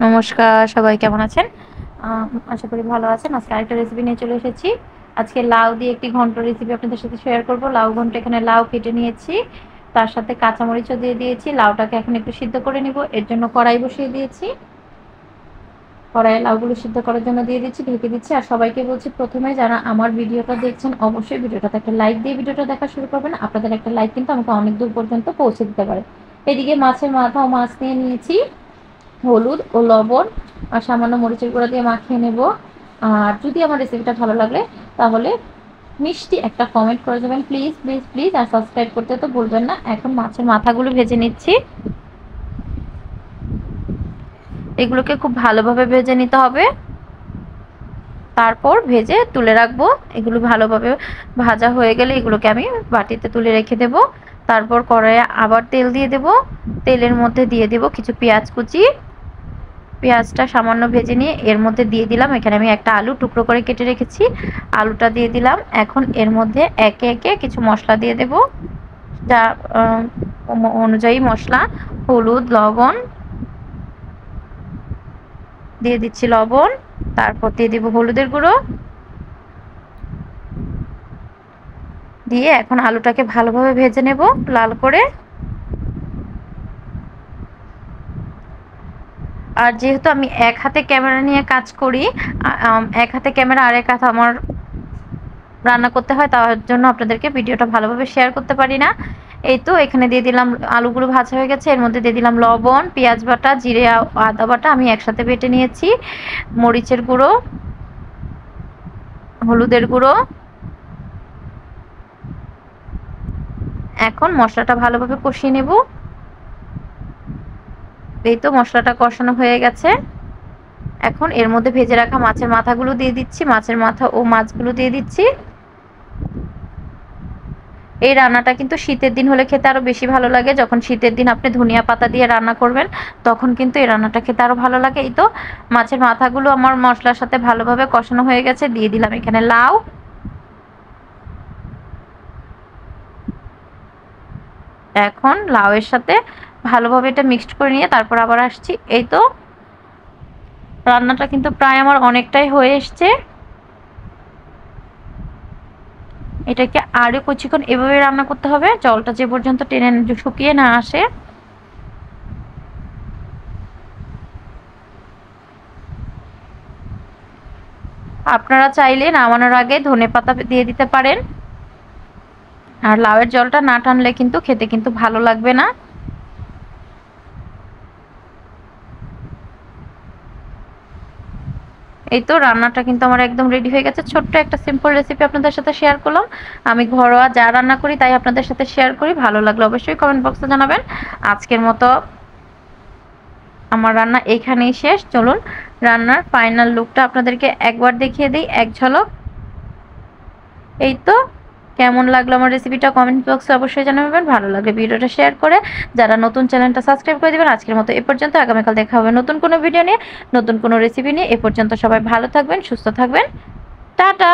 নমস্কার, সবাই কেমন আছেন? আশা করি ভালো আছেন। আজকে আরেকটা রেসিপি নিয়ে চলে এসেছি। আজকে লাউ দিয়ে একটি ঘন্ট রেসিপি আপনাদের সাথে শেয়ার করব। লাউ ঘন্ট, এখানে লাউ কেটে নিয়েছি। তার সাথে কাঁচামরিচও দিয়ে দিয়েছি। লাউটাকে এখন একটু সিদ্ধ করে নিব। এর জন্য কড়াই বসিয়ে দিয়েছি। কড়াইয়ে লাউগুলো সিদ্ধ করার জন্য দিয়ে দিচ্ছি, ঢেকে দিচ্ছি। আর সবাইকে বলছি, প্রথমে যারা আমার ভিডিওটা দেখছেন অবশ্যই ভিডিওটাতে একটা লাইক দিয়ে ভিডিওটা দেখা শুরু করবেন। আপনাদের একটা লাইক কিন্তু আমাকে অনেক দূর পর্যন্ত পৌঁছে দিতে পারে। এদিকে মাছের মাথা ও মাছ নিয়ে নিয়েছি। হলুদ ও লবণ আর সামান্য মরিচের গুঁড়া দিয়ে মাখিয়ে নেব। আর যদি আমার রেসিপিটা ভালো লাগে তাহলে মিষ্টি একটা কমেন্ট করে দেবেন, প্লিজ প্লিজ প্লিজ। আর সাবস্ক্রাইব করতে তো ভুলবেন না। এখন মাছের মাথাগুলো ভেজে নিচ্ছি। এগুলোকে খুব ভালোভাবে ভেজে নিতে হবে, তারপর ভেজে তুলে রাখবো। এগুলো ভালোভাবে ভাজা হয়ে গেলে এগুলোকে আমি বাটিতে তুলে রেখে দেব। তারপর কড়াইয়ে আবার তেল দিয়ে দেব। তেলের মধ্যে দিয়ে দেব কিছু পেঁয়াজ কুচি। পেঁয়াজটা সামান্য ভেজে নিয়ে এর মধ্যে দিয়ে দিলাম, এখানে আমি একটা আলু টুকরো করে কেটে রেখেছি, আলুটা দিয়ে দিলাম। এখন এর মধ্যে একে একে কিছু মশলা দিয়ে দেব, যা অনুযায়ী মশলা। হলুদ, লবণ দিয়ে দিচ্ছি, লবণ। তারপর দিয়ে দিব হলুদের গুঁড়ো, দিয়ে এখন আলুটাকে ভালোভাবে ভেজে নেব লাল করে। আর যেহেতু আমি এক হাতে ক্যামেরা নিয়ে কাজ করি, এক হাতে ক্যামেরা আর এক হাতে আমার রান্না করতে হয়, তার জন্য আপনাদেরকে ভিডিওটা ভালোভাবে শেয়ার করতে পারি না। এই তো এখানে দিয়ে দিলাম, আলুগুলো ভাজা হয়ে গেছে। এর মধ্যে দিয়ে দিলাম লবণ, পেঁয়াজ বাটা, জিরে, আদা বাটা আমি একসাথে বেটে নিয়েছি, মরিচের গুঁড়ো, হলুদের গুঁড়ো। এখন মশলাটা ভালোভাবে কষিয়ে নেব। এই তো মশলাটা কষানো হয়ে গেছে। এখন এর মধ্যে ভেজে রাখা মাছের মাথাগুলো দিয়ে দিচ্ছি, মাছের মাথা ও মাছগুলো দিয়ে দিচ্ছি। এই রান্নাটা কিন্তু শীতের দিন হলে খেতে আরো বেশি ভালো লাগে। যখন শীতের দিন আপনি ধনিয়া পাতা দিয়ে রান্না করবেন তখন কিন্তু এই রান্নাটা খেতে আরো ভালো লাগে। এই তো মাছের মাথাগুলো আমার মশলার সাথে ভালোভাবে কষানো হয়ে গেছে। দিয়ে দিলাম এখানে লাউ। এখন লাউয়ের সাথে ভালোভাবে এটা মিক্সড করে নিয়ে তারপর আবার আসছি। এই তো রান্নাটা কিন্তু প্রায় আমার অনেকটাই হয়ে এসছে। এটাকে আরো কিছুক্ষণ এভাবে রান্না করতে হবে, জলটা যে পর্যন্ত টেনে শুকিয়ে না আসে। আপনারা চাইলে নামানোর আগে ধনেপাতা দিয়ে দিতে পারেন। আর লাউয়ের জলটা না টানলে কিন্তু খেতে কিন্তু ভালো লাগবে না। এই তো রান্নাটা কিন্তু আমার একদম রেডি হয়ে গেছে। ছোট্ট একটা সিম্পল রেসিপি আপনাদের সাথে শেয়ার করলাম। আমি ঘরোয়া যা রান্না করি তাই আপনাদের সাথে শেয়ার করি। ভালো লাগলে অবশ্যই কমেন্ট বক্সে জানাবেন। আজকের মতো আমার রান্না এইখানেই শেষ। চলুন রান্নার ফাইনাল লুকটা আপনাদেরকে একবার দেখিয়ে দিই, এক ঝলক। এই তো কেমন লাগলো আমার রেসিপিটা কমেন্ট বক্সে অবশ্যই জানাবেন। ভালো লাগলে ভিডিওটা শেয়ার করে যারা নতুন চ্যানেলটা সাবস্ক্রাইব করে দেবেন। আজকের মতো এ পর্যন্ত। আগামীকাল দেখা হবে নতুন কোনো ভিডিও নিয়ে, নতুন কোনো রেসিপি নিয়ে। এ পর্যন্ত সবাই ভালো থাকবেন, সুস্থ থাকবেন। টাটা।